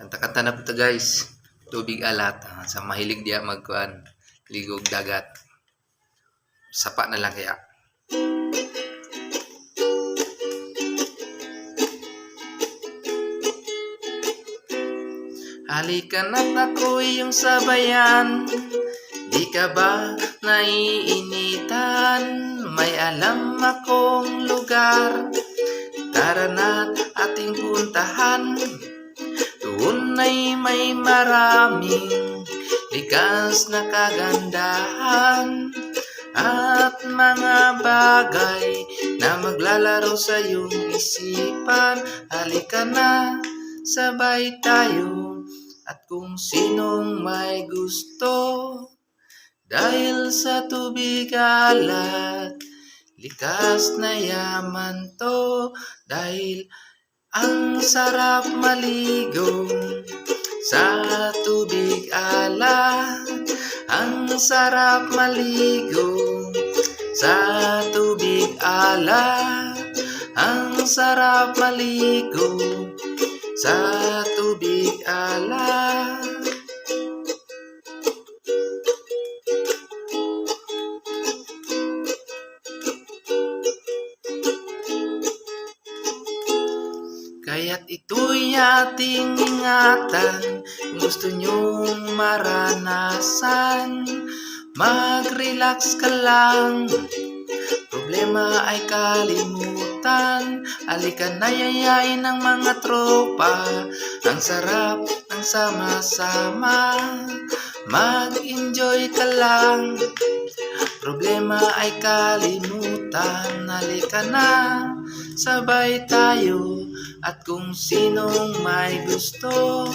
Kanta-kanta na po ito guys. Tubig alat. Sa mahilig diya magkuhan. Ligog dagat. Sapa na lang kaya. Halika na't ako'y iyong sabayan. Di ka ba naiinitan? May alam akong lugar. Tara na't ating puntahan. Doon ay may maraming likas na kagandahan at mga bagay na maglalaro sa iyong isipan. Halika na, sabay tayo at kung sinong may gusto. Dahil sa tubig alat, likas na yaman to. Dahil ang sarap maligo sa tubig alat. Ang sarap maligo sa tubig alat. Ang sarap maligo sa tubig alat. Kaya't ito'y ating ingatan. Kung gusto nyong maranasan, mag-relax ka lang, problema ay kalimutan. Halika na, yayain ng mga tropa. Ang sarap ng sama-sama, mag-enjoy ka lang, problema ay kalimutan. Halika na, sabay tayo at kung sinong may gusto.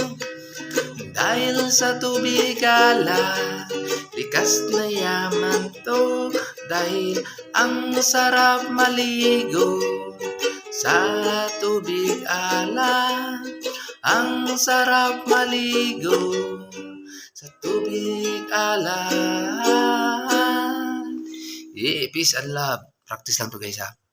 Dahil sa tubig alat, likas na yaman to. Dahil ang sarap maligo sa tubig alat. Ang sarap maligo sa tubig alat. Peace and love. Practice lang to guys ha.